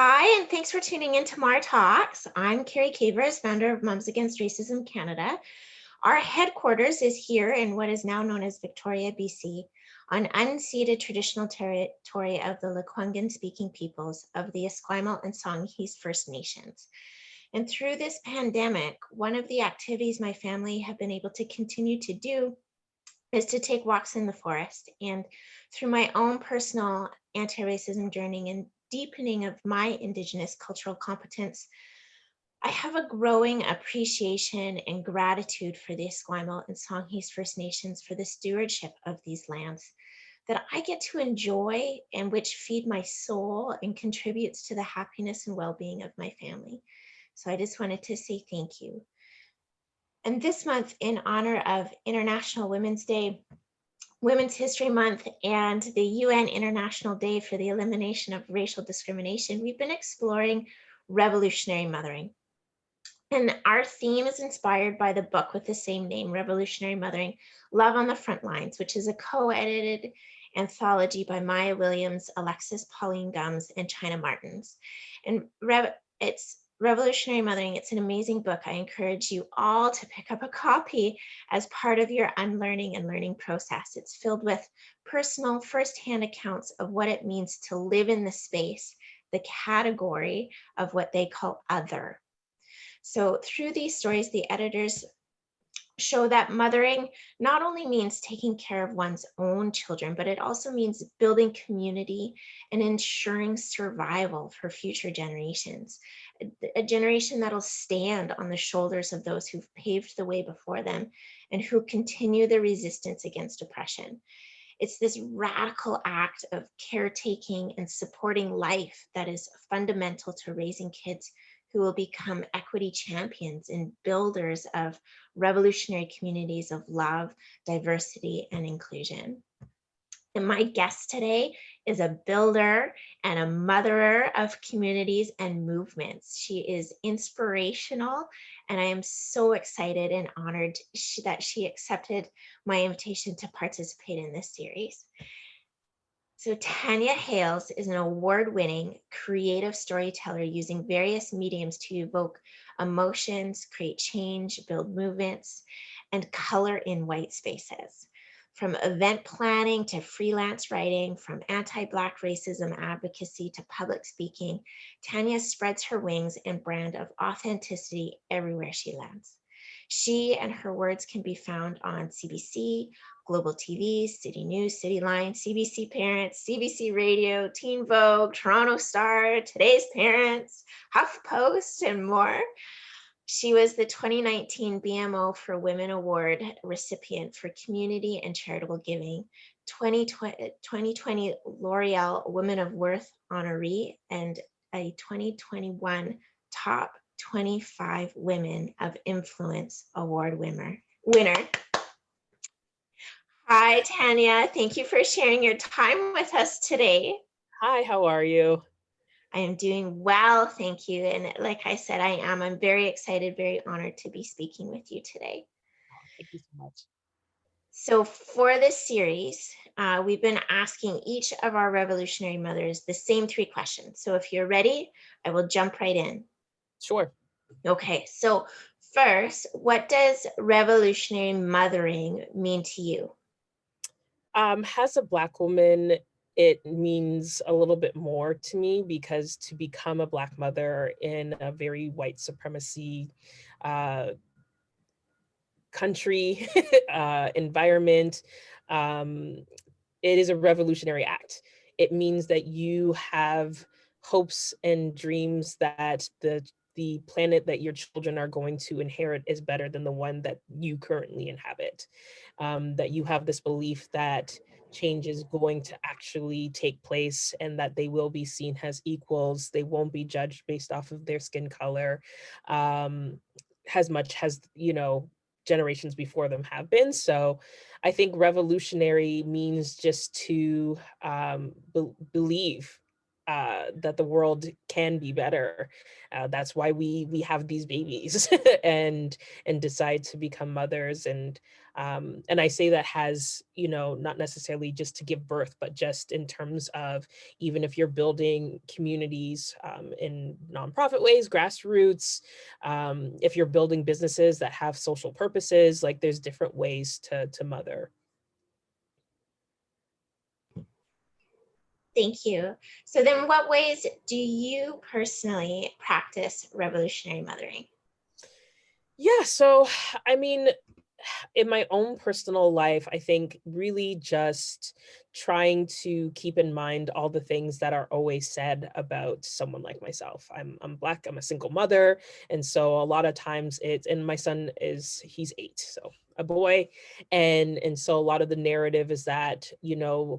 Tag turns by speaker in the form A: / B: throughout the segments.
A: Hi, and thanks for tuning in to Mar Talks. I'm Carrie Cavers, founder of Moms Against Racism Canada. Our headquarters is here in what is now known as Victoria, BC, on unceded traditional territory of the Lekwungen-speaking peoples of the Esquimalt and Songhees First Nations. And through this pandemic, one of the activities my family have been able to continue to do is to take walks in the forest. And through my own personal anti-racism journey and deepening of my Indigenous cultural competence, I have a growing appreciation and gratitude for the Esquimalt and Songhees First Nations for the stewardship of these lands that I get to enjoy and which feed my soul and contributes to the happiness and well-being of my family. So I just wanted to say thank you. And this month, in honor of International Women's Day, Women's History Month, and the UN International Day for the Elimination of Racial Discrimination, we've been exploring revolutionary mothering. And our theme is inspired by the book with the same name, Revolutionary Mothering, Love on the Front Lines, which is a co-edited anthology by Maya Williams, Alexis Pauline Gumbs, and China Martins. And it's Revolutionary Mothering. It's an amazing book. I encourage you all to pick up a copy as part of your unlearning and learning process. It's filled with personal firsthand accounts of what it means to live in the space, the category of what they call other. So through these stories, the editors show that mothering not only means taking care of one's own children, but it also means building community and ensuring survival for future generations, a generation that'll stand on the shoulders of those who've paved the way before them and who continue the resistance against oppression. It's this radical act of caretaking and supporting life that is fundamental to raising kids who will become equity champions and builders of revolutionary communities of love, diversity, and inclusion. And my guest today is a builder and a motherer of communities and movements. She is inspirational, and I am so excited and honored that she accepted my invitation to participate in this series. So Tanya Hayles is an award-winning creative storyteller using various mediums to evoke emotions, create change, build movements, and color in white spaces. From event planning to freelance writing, from anti-Black racism advocacy to public speaking, Tanya spreads her wings and brand of authenticity everywhere she lands. She and her words can be found on CBC, Global TV, CityNews, CityLine, CBC Parents, CBC Radio, Teen Vogue, Toronto Star, Today's Parents, HuffPost, and more. She was the 2019 BMO for Women Award recipient for Community and Charitable Giving, 2020 L'Oreal Women of Worth honoree, and a 2021 Top 25 Women of Influence Award winner. Hi, Tanya. Thank you for sharing your time with us today.
B: Hi, how are you?
A: I am doing well, thank you. And like I said, I'm very excited, very honored to be speaking with you today.
B: Thank you so much.
A: So for this series, we've been asking each of our revolutionary mothers the same three questions. So if you're ready, I will jump right in.
B: Sure.
A: Okay, so first, what does revolutionary mothering mean to you?
B: As a Black woman, it means a little bit more to me because to become a Black mother in a very white supremacy country, environment, it is a revolutionary act. It means that you have hopes and dreams that the planet that your children are going to inherit is better than the one that you currently inhabit. That you have this belief that change is going to actually take place and that they will be seen as equals. They won't be judged based off of their skin color, as much as, generations before them have been. So I think revolutionary means just to believe that the world can be better. That's why we have these babies and decide to become mothers. And I say that has, not necessarily just to give birth, but just in terms of, even if you're building communities in nonprofit ways, grassroots, if you're building businesses that have social purposes, like there's different ways to mother.
A: Thank you. So then what ways do you personally practice revolutionary mothering?
B: Yeah, so I mean, in my own personal life, I think really just trying to keep in mind all the things that are always said about someone like myself. I'm Black, I'm a single mother. And so a lot of times and my son he's 8, so a boy. And so a lot of the narrative is that,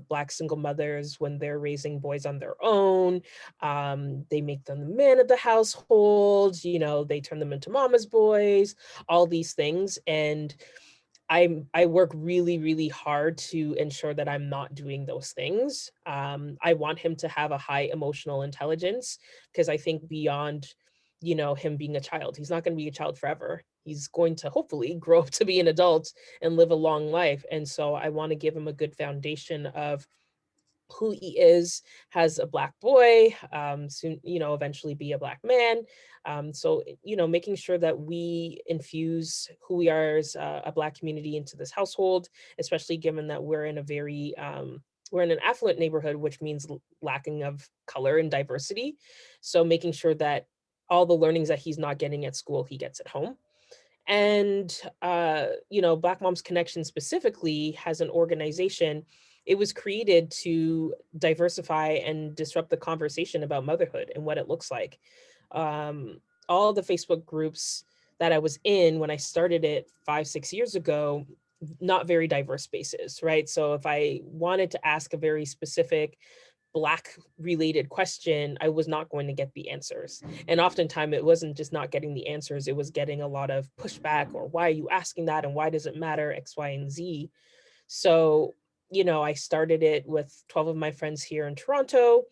B: Black single mothers, when they're raising boys on their own, they make them the man of the household, they turn them into mama's boys, all these things. And I work really, really hard to ensure that I'm not doing those things. I want him to have a high emotional intelligence, because I think beyond, him being a child, he's not going to be a child forever. He's going to hopefully grow up to be an adult and live a long life. And so I want to give him a good foundation of who he is as a Black boy, soon, eventually be a Black man. So, making sure that we infuse who we are as a Black community into this household, especially given that we're in we're in an affluent neighborhood, which means lacking of color and diversity. So making sure that all the learnings that he's not getting at school, he gets at home. And Black Moms Connection specifically has an organization. It was created to diversify and disrupt the conversation about motherhood and what it looks like. All the Facebook groups that I was in when I started it 5-6 years ago, not very diverse spaces, right? So if I wanted to ask a very specific Black related question, I was not going to get the answers. And oftentimes it wasn't just not getting the answers, it was getting a lot of pushback, or why are you asking that? And why does it matter X, Y, and Z? So, I started it with 12 of my friends here in Toronto,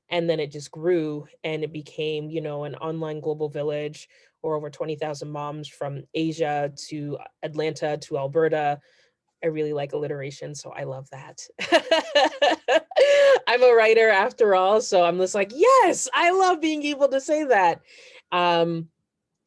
B: and then it just grew and it became, an online global village, or over 20,000 moms from Asia to Atlanta to Alberta. I really like alliteration, so I love that. I'm a writer after all, so I'm just like, yes, I love being able to say that. And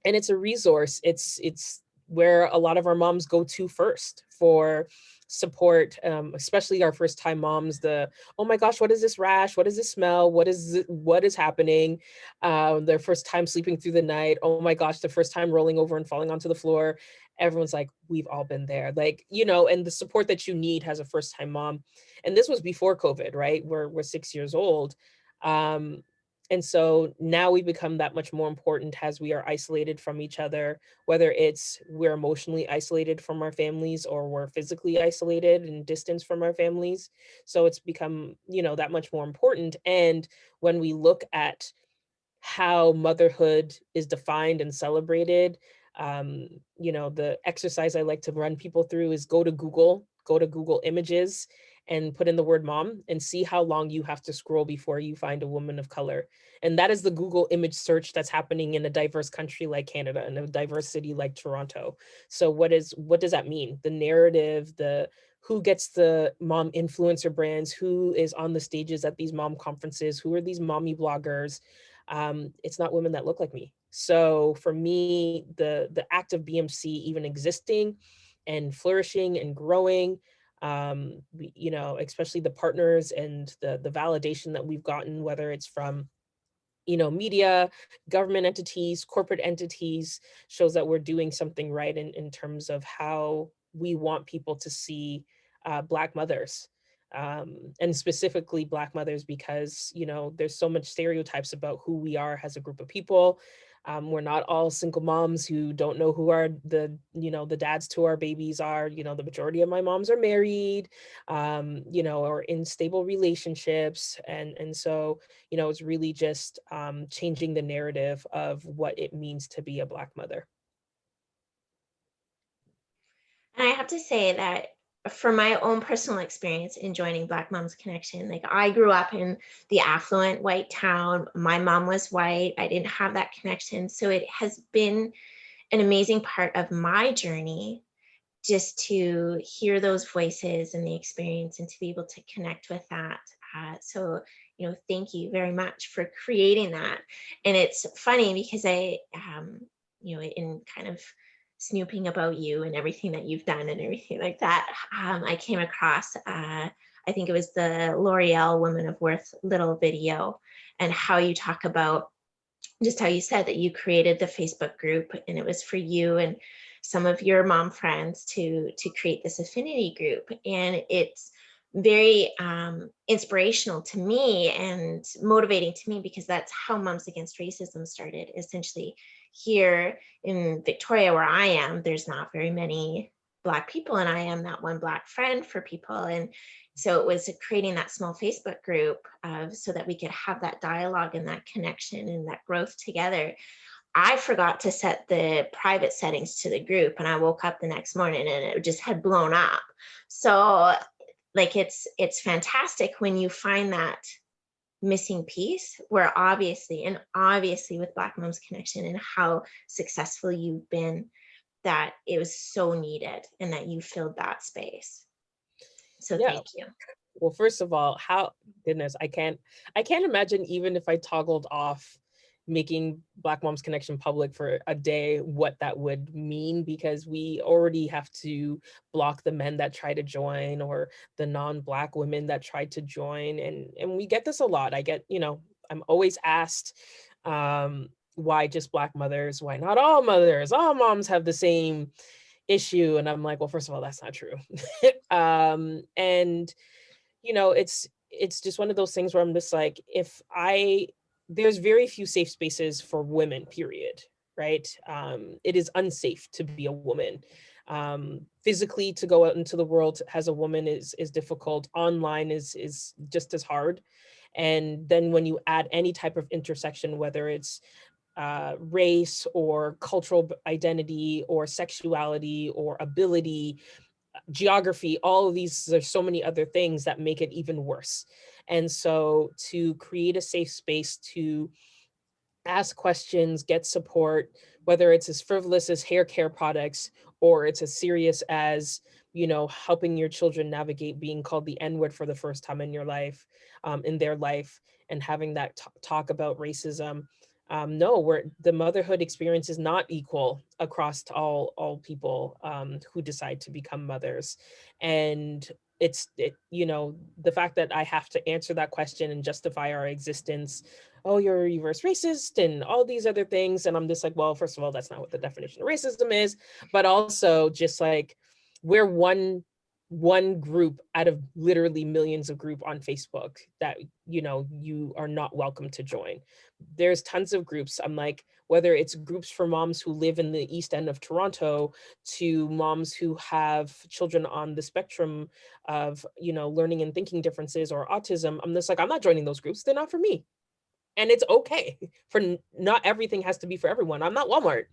B: it's a resource. It's where a lot of our moms go to first for support, especially our first time moms. Oh my gosh, what is this rash? What is this smell? What is happening? Their first time sleeping through the night. Oh my gosh, the first time rolling over and falling onto the floor. Everyone's like, we've all been there. Like, and the support that you need as a first time mom. And this was before COVID, right? We're 6 years old. And so now we become that much more important as we are isolated from each other, whether it's we're emotionally isolated from our families, or we're physically isolated and distanced from our families. So it's become, that much more important. And when we look at how motherhood is defined and celebrated, the exercise I like to run people through is go to Google Images and put in the word mom and see how long you have to scroll before you find a woman of color. And that is the Google image search that's happening in a diverse country like Canada and a diverse city like Toronto. So what does that mean? The narrative, who gets the mom influencer brands, who is on the stages at these mom conferences, who are these mommy bloggers? It's not women that look like me. So for me, the act of BMC even existing and flourishing and growing, especially the partners and the validation that we've gotten, whether it's from media, government entities, corporate entities, shows that we're doing something right in terms of how we want people to see Black mothers. And specifically Black mothers, because there's so much stereotypes about who we are as a group of people. We're not all single moms who don't know who the dads to our babies are. The majority of my moms are married, or in stable relationships. And so, it's really just changing the narrative of what it means to be a Black mother.
A: And I have to say that from my own personal experience in joining Black Moms Connection, like I grew up in the affluent white town. My mom was white. I didn't have that connection. So it has been an amazing part of my journey just to hear those voices and the experience and to be able to connect with that. So, thank you very much for creating that. And it's funny because in kind of snooping about you and everything that you've done and everything like that, I came across, I think it was the L'Oreal Women of Worth little video, and how you talk about just how you said that you created the Facebook group and it was for you and some of your mom friends to create this affinity group. And it's very inspirational to me and motivating to me, because that's how Moms Against Racism started. Essentially, here in Victoria, where I am, there's not very many Black people, and I am that one Black friend for people. And so it was creating that small Facebook group so that we could have that dialogue and that connection and that growth together. I forgot to set the private settings to the group, and I woke up the next morning and it just had blown up. So like it's fantastic when you find that missing piece, where obviously with Black Moms Connection and how successful you've been, that it was so needed and that you filled that space. So
B: Yeah.
A: thank you.
B: Well, first of all, goodness, I can't imagine, even if I toggled off making Black Moms Connection public for a day, what that would mean, because we already have to block the men that try to join or the non-Black women that tried to join. And we get this a lot. I get, I'm always asked, why just Black mothers? Why not all mothers? All moms have the same issue. And I'm like, well, first of all, that's not true. And it's just one of those things where I'm just like, there's very few safe spaces for women, period. Right. It is unsafe to be a woman. Physically, to go out into the world as a woman is difficult. Online is just as hard. And then when you add any type of intersection, whether it's race or cultural identity or sexuality or ability, geography, all of these, there's so many other things that make it even worse. And so to create a safe space to ask questions, get support, whether it's as frivolous as hair care products or it's as serious as, helping your children navigate being called the N-word for the first time in your life, in their life, and having that talk about racism. No, where the motherhood experience is not equal across to all people who decide to become mothers. And the fact that I have to answer that question and justify our existence. Oh, you're a reverse racist and all these other things. And I'm just like, well, first of all, that's not what the definition of racism is, but also just like, we're one group out of literally millions of group on Facebook that, you are not welcome to join. There's tons of groups. I'm like, whether it's groups for moms who live in the East End of Toronto to moms who have children on the spectrum of, learning and thinking differences or autism, I'm just like, I'm not joining those groups. They're not for me. And it's okay. Not everything has to be for everyone. I'm not Walmart,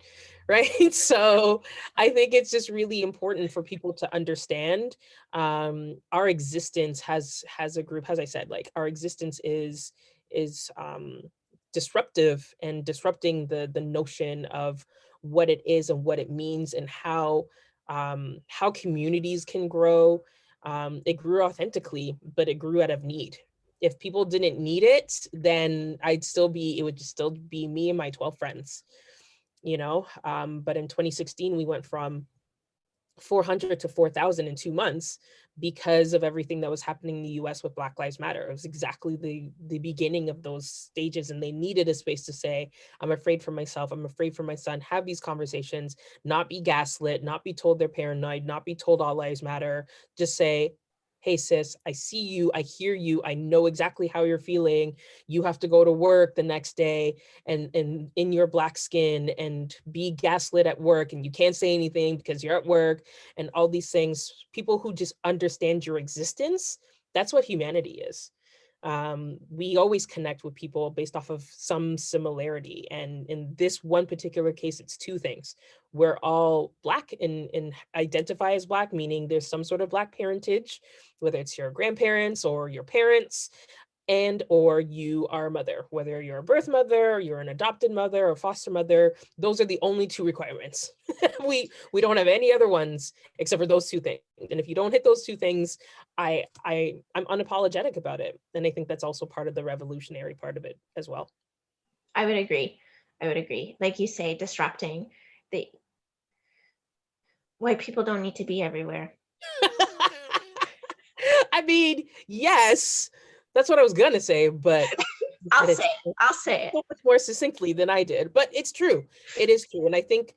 B: right? So I think it's just really important for people to understand our existence has a group. As I said, like, our existence is disruptive and disrupting the notion of what it is and what it means and how communities can grow. It grew authentically, but it grew out of need. If people didn't need it, then it would just still be me and my 12 friends, but in 2016, we went from 400 to 4,000 in 2 months because of everything that was happening in the US with Black Lives Matter. It was exactly the beginning of those stages, and they needed a space to say, I'm afraid for myself, I'm afraid for my son, have these conversations, not be gaslit, not be told they're paranoid, not be told all lives matter, just say, hey sis, I see you, I hear you, I know exactly how you're feeling. You have to go to work the next day and in your Black skin and be gaslit at work, and you can't say anything because you're at work, and all these things. People who just understand your existence, that's what humanity is. We always connect with people based off of some similarity. And in this one particular case, it's two things. We're all Black and identify as Black, meaning there's some sort of Black parentage, whether it's your grandparents or your parents, and or you are a mother, whether you're a birth mother, you're an adopted mother or foster mother. Those are the only two requirements. we don't have any other ones except for those two things. And if you don't hit those two things, I'm unapologetic about it. And I think that's also part of the revolutionary part of it as well.
A: I would agree. Like you say, disrupting the white people don't need to be everywhere.
B: I mean, yes, that's what I was gonna say, but
A: I'll say it
B: so much more succinctly than I did. But it's true. It is true. And I think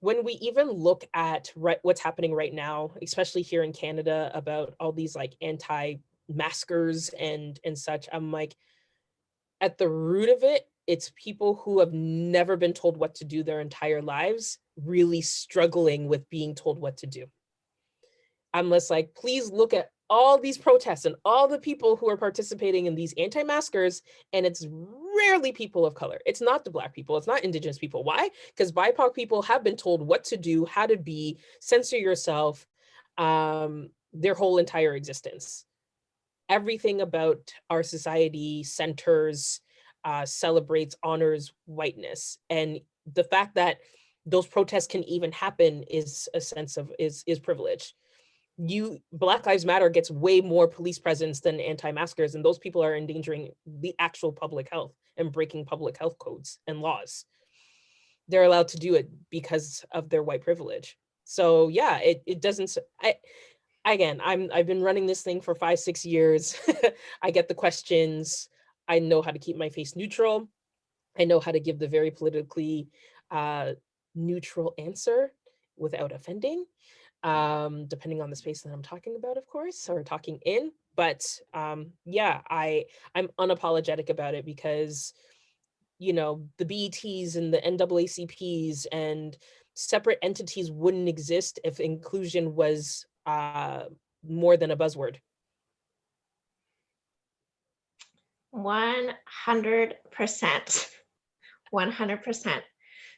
B: when we even look at what's happening right now, especially here in Canada, about all these like anti-maskers and such, I'm like, at the root of it, it's people who have never been told what to do their entire lives, really struggling with being told what to do. I'm just like, please look at all these protests and all the people who are participating in these anti-maskers, and it's rarely people of color. It's not the Black people, it's not Indigenous people. Why? Because BIPOC people have been told what to do, how to be, censor yourself, their whole entire existence. Everything about our society centers, celebrates, honors whiteness. And the fact that those protests can even happen is a sense of, is privilege. Black Lives Matter gets way more police presence than anti-maskers, and those people are endangering the actual public health and breaking public health codes and laws. They're allowed to do it because of their white privilege. So yeah, it doesn't, I've been running this thing for 5-6 years. I get the questions. I know how to keep my face neutral. I know how to give the very politically neutral answer without offending. Depending on the space that I'm talking about, of course, or talking in. But yeah, I'm unapologetic about it because, you know, the BETs and the NAACPs and separate entities wouldn't exist if inclusion was more than a buzzword.
A: 100%. 100%.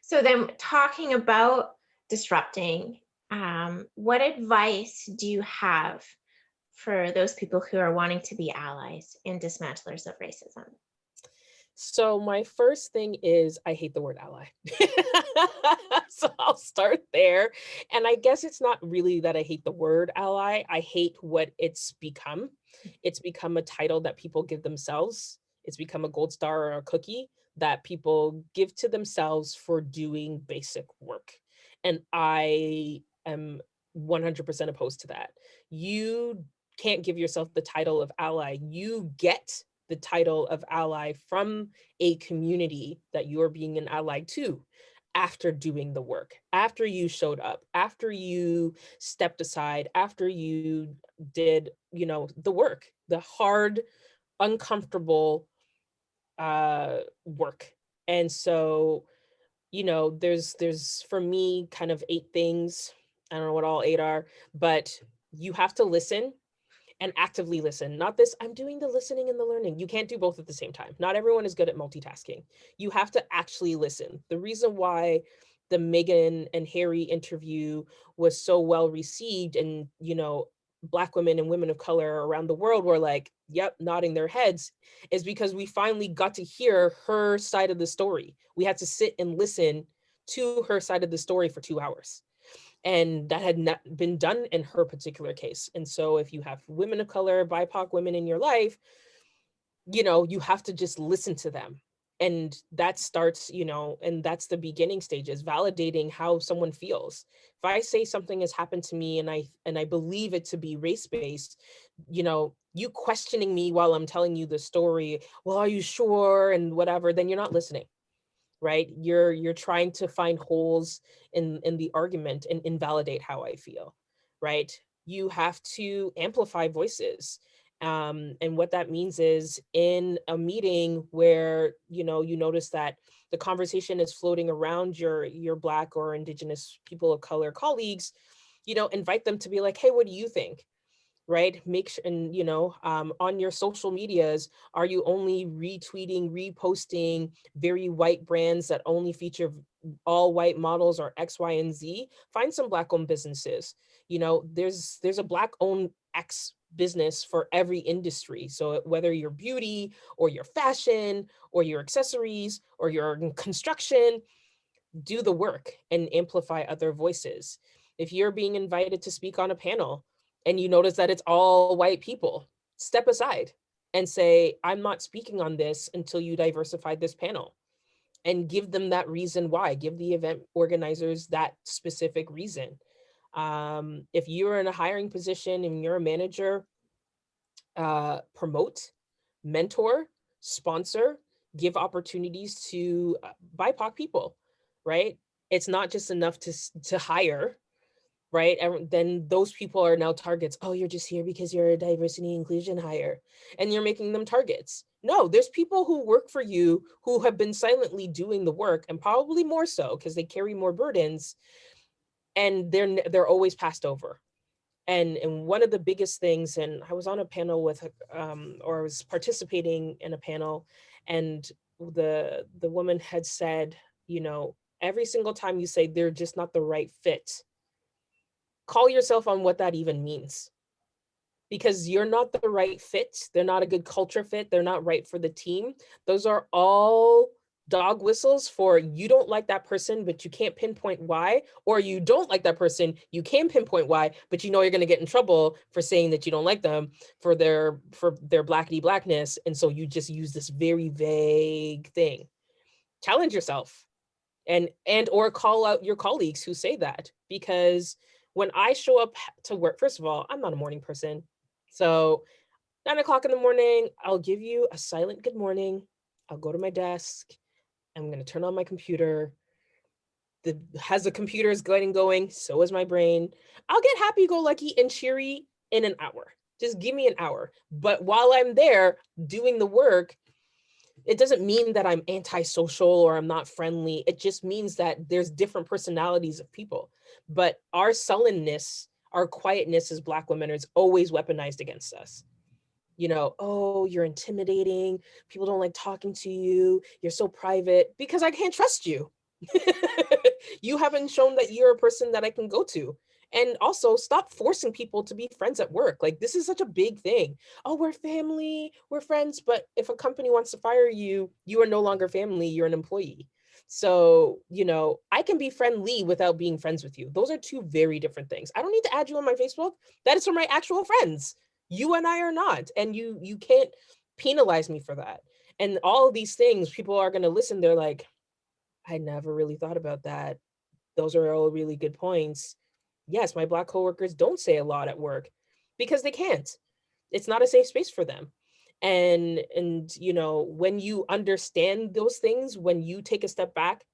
A: So then, talking about disrupting, what advice do you have for those people who are wanting to be allies and dismantlers of racism?
B: So my first thing is I hate the word ally. So I'll start there. And I guess it's not really that I hate the word ally. I hate what it's become. It's become a title that people give themselves. It's become a gold star or a cookie that people give to themselves for doing basic work. And I am 100% opposed to that. You can't give yourself the title of ally. You get the title of ally from a community that you're being an ally to after doing the work, after you showed up, after you stepped aside, after you did, you know, the work, the hard, uncomfortable work. And so, you know, there's for me kind of 8 things. I don't know what all 8 are, but you have to listen and actively listen. Not this, I'm doing the listening and the learning. You can't do both at the same time. Not everyone is good at multitasking. You have to actually listen. The reason why the Meghan and Harry interview was so well received, and, you know, Black women and women of color around the world were like, yep, nodding their heads, is because we finally got to hear her side of the story. We had to sit and listen to her side of the story for 2 hours. And that had not been done in her particular case. And so if you have women of color, BIPOC women in your life, you know, you have to just listen to them. And that starts, you know, and that's the beginning stages, validating how someone feels. If I say something has happened to me and I believe it to be race-based, you know, you questioning me while I'm telling you the story, well, are you sure? And whatever, then you're not listening. Right? You're trying to find holes in the argument and invalidate how I feel, right? You have to amplify voices. And what that means is in a meeting where, you know, you notice that the conversation is floating around your Black or Indigenous people of color colleagues, you know, invite them to be like, hey, what do you think? right? Make sure, and on your social medias, are you only retweeting, reposting very white brands that only feature all white models or X, Y, and Z? Find some Black owned businesses. There's a Black owned X business for every industry. So whether you're beauty or your fashion or your accessories or your construction, do the work and amplify other voices. If you're being invited to speak on a panel and you notice that it's all white people, step aside and say, I'm not speaking on this until you diversify this panel, and give them that reason why. Give the event organizers that specific reason. If you're in a hiring position and you're a manager, promote, mentor, sponsor, give opportunities to BIPOC people, right? It's not just enough to hire, right? And then those people are now targets. Oh, you're just here because you're a diversity inclusion hire, and you're making them targets. No, there's people who work for you who have been silently doing the work, and probably more so because they carry more burdens, and they're always passed over. And one of the biggest things, and I was on a panel with or I was participating in a panel, and the woman had said, every single time you say they're just not the right fit, call yourself on what that even means, because you're not the right fit. They're not a good culture fit. They're not right for the team. Those are all dog whistles for you don't like that person, but you can't pinpoint why, or you don't like that person, you can pinpoint why, but you're going to get in trouble for saying that you don't like them for their blackity blackness. And so you just use this very vague thing. Challenge yourself, and or call out your colleagues who say that, because when I show up to work, first of all, I'm not a morning person. So 9 o'clock in the morning, I'll give you a silent good morning. I'll go to my desk. I'm going to turn on my computer. As the computer is going, so is my brain. I'll get happy-go-lucky and cheery in an hour. Just give me an hour. But while I'm there doing the work, it doesn't mean that I'm antisocial or I'm not friendly. It just means that there's different personalities of people. But our sullenness, our quietness as Black women is always weaponized against us. Oh, you're intimidating. People don't like talking to you. You're so private, because I can't trust you. You haven't shown that you're a person that I can go to. And also, stop forcing people to be friends at work. Like, this is such a big thing. Oh, we're family, we're friends. But if a company wants to fire you, you are no longer family, you're an employee. So, I can be friendly without being friends with you. Those are two very different things. I don't need to add you on my Facebook. That is for my actual friends. You and I are not. And you can't penalize me for that. And all of these things, people are going to listen. They're like, I never really thought about that. Those are all really good points. Yes, my Black coworkers don't say a lot at work because they can't. It's not a safe space for them. And when you understand those things, when you take a step back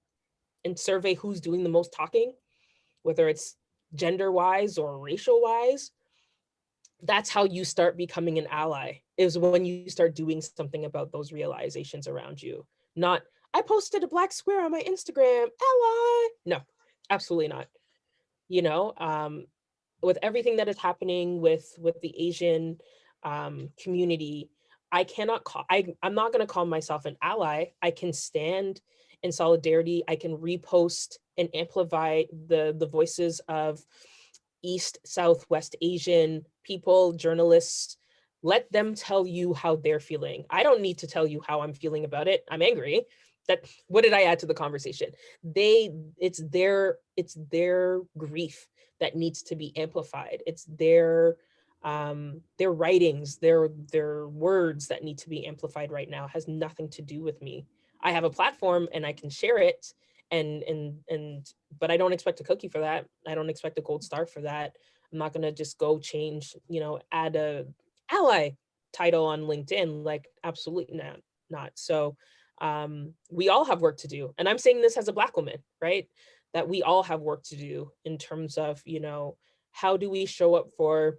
B: and survey who's doing the most talking, whether it's gender wise or racial wise, that's how you start becoming an ally, is when you start doing something about those realizations around you. Not, I posted a Black square on my Instagram, ally. No, absolutely not. you know um with everything that is happening with the Asian community, I'm not going to call myself an ally. I can stand in solidarity. I can repost and amplify the voices of East, South, West Asian people, journalists. Let them tell you how they're feeling. I don't need to tell you how I'm feeling about it. I'm angry. That, what did I add to the conversation? It's their grief that needs to be amplified. It's their writings, their words that need to be amplified right now. It has nothing to do with me. I have a platform and I can share it, and but I don't expect a cookie for that. I don't expect a gold star for that. I'm not going to just go change, add a ally title on LinkedIn. Like, absolutely not. So we all have work to do. And I'm saying this as a Black woman, right? That we all have work to do in terms of, how do we show up for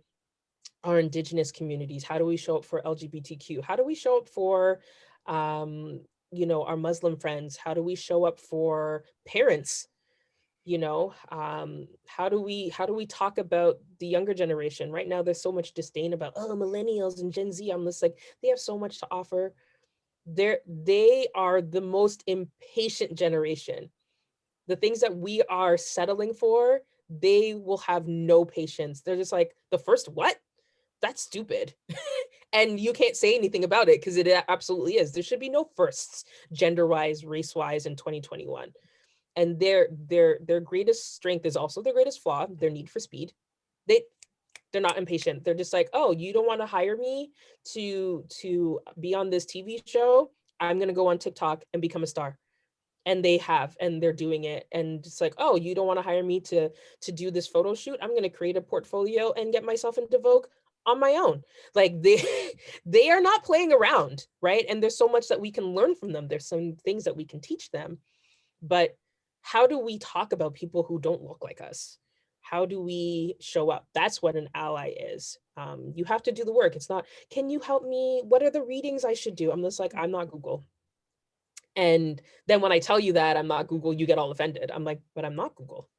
B: our Indigenous communities? How do we show up for LGBTQ? How do we show up for, our Muslim friends? How do we show up for parents? You know, how do we talk about the younger generation? Right now, there's so much disdain about, oh, millennials and Gen Z. I'm just like, they have so much to offer. They are the most impatient generation. The things that we are settling for, they will have no patience. They're just like, the first what? That's stupid. And you can't say anything about it because it absolutely is. There should be no firsts, gender-wise, race-wise, in 2021. And their greatest strength is also their greatest flaw, their need for speed. They're not impatient. They're just like, oh, you don't want to hire me to be on this TV show? I'm gonna go on TikTok and become a star. And they have, and they're doing it. And it's like, oh, you don't want to hire me to do this photo shoot? I'm gonna create a portfolio and get myself into Vogue on my own. Like they they are not playing around, right? And there's so much that we can learn from them. There's some things that we can teach them. But how do we talk about people who don't look like us? How do we show up? That's what an ally is. You have to do the work. It's not, can you help me? What are the readings I should do? I'm just like, I'm not Google. And then when I tell you that I'm not Google, you get all offended. I'm like, but I'm not Google.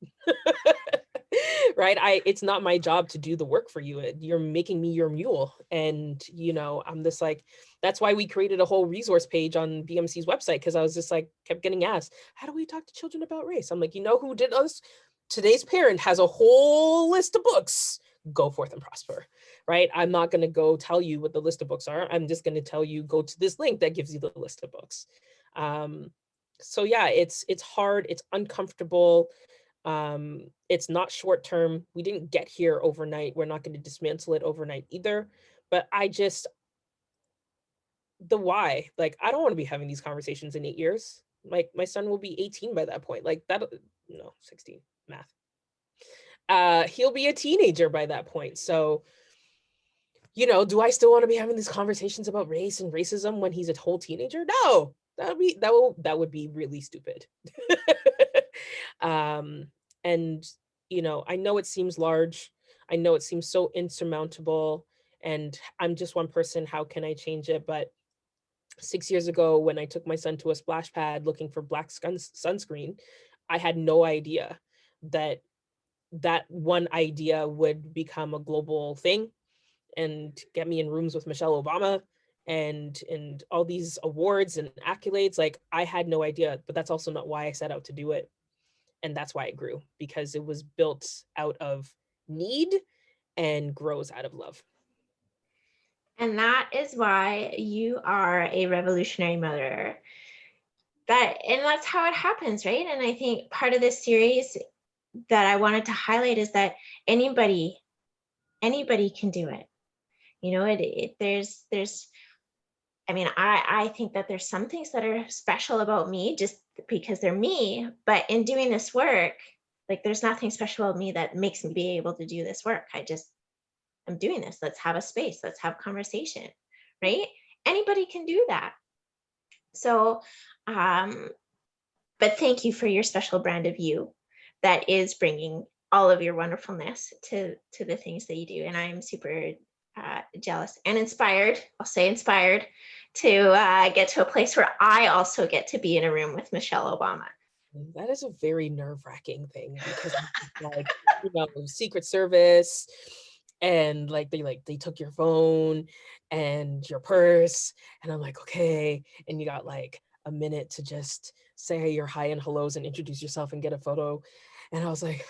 B: Right? It's not my job to do the work for you. You're making me your mule. And, you know, I'm just like, that's why we created a whole resource page on BMC's website. Cause I was just like, kept getting asked, how do we talk to children about race? I'm like, you know who did us? Today's Parent has a whole list of books. Go forth and prosper, right? I'm not going to go tell you what the list of books are. I'm just going to tell you, go to this link that gives you the list of books. So yeah, it's hard, it's uncomfortable. It's not short term. We didn't get here overnight. We're not going to dismantle it overnight either. But the why, like, I don't want to be having these conversations in 8 years. Like, my son will be 18 by that point. Like that, no, 16, math. He'll be a teenager by that point. So, you know, do I still want to be having these conversations about race and racism when he's a whole teenager? No, that would be really stupid. And you know, I know it seems large. I know it seems so insurmountable, and I'm just one person. How can I change it? But 6 years ago, when I took my son to a splash pad looking for black sunscreen, I had no idea that that one idea would become a global thing and get me in rooms with Michelle Obama and all these awards and accolades. Like, I had no idea, but that's also not why I set out to do it. And that's why it grew, because it was built out of need and grows out of love.
A: And that is why you are a revolutionary mother. And that's how it happens, right? And I think part of this series that I wanted to highlight is that anybody can do it. You know, there's I mean, I think that there's some things that are special about me just because they're me, but in doing this work, like, there's nothing special about me that makes me be able to do this work. I'm doing this. Let's have a space. Let's have conversation, right? Anybody can do that. So, but thank you for your special brand of you that is bringing all of your wonderfulness to the things that you do. And I'm super jealous and inspired. I'll say inspired to get to a place where I also get to be in a room with Michelle Obama.
B: That is a very nerve-wracking thing, because like, you know, Secret Service, and like they took your phone and your purse, and I'm like, okay, and you got like a minute to just say your hi and hellos and introduce yourself and get a photo. And I was like,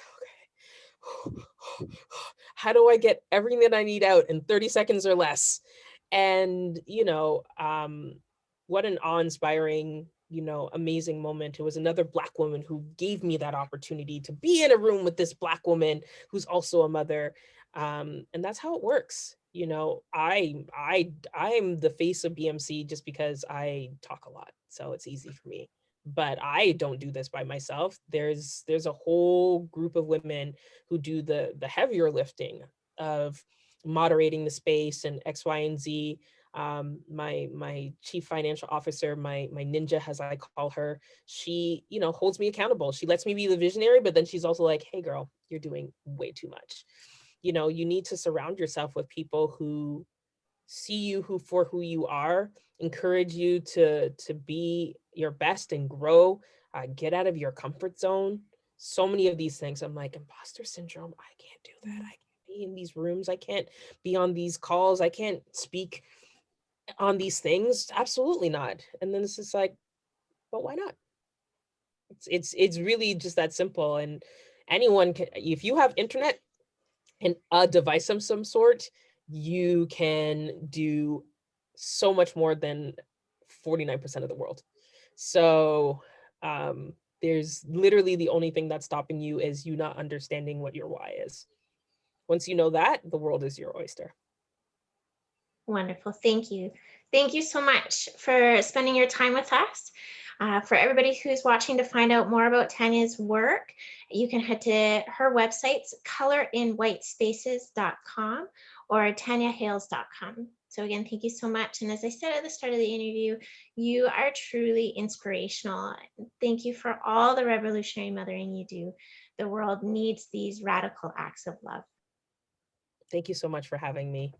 B: okay, how do I get everything that I need out in 30 seconds or less? And you know, what an awe-inspiring, you know, amazing moment. It was another Black woman who gave me that opportunity to be in a room with this Black woman who's also a mother. And that's how it works. You know, I'm the face of BMC just because I talk a lot, so it's easy for me. But I don't do this by myself. There's a whole group of women who do the heavier lifting of moderating the space and X, Y, and Z. My chief financial officer, my ninja, as I call her, she, you know, holds me accountable. She lets me be the visionary, but then she's also like, hey girl, you're doing way too much. You know, you need to surround yourself with people who see you for who you are, encourage you to be your best and grow, get out of your comfort zone, so many of these things. I'm like, imposter syndrome, I can't do that. I can't be in these rooms. I can't be on these calls. I can't speak on these things. Absolutely not. And then it's just like, but why not? It's really just that simple. And anyone can, if you have internet and a device of some sort, you can do so much more than 49% of the world. So there's literally the only thing that's stopping you is you not understanding what your why is. Once you know that, the world is your oyster.
A: Wonderful. Thank you. Thank you so much for spending your time with us. For everybody who's watching, to find out more about Tanya's work, you can head to her websites, colorinwhitespaces.com or tanyahayles.com. So again, thank you so much. And as I said at the start of the interview, you are truly inspirational. Thank you for all the revolutionary mothering you do. The world needs these radical acts of love.
B: Thank you so much for having me.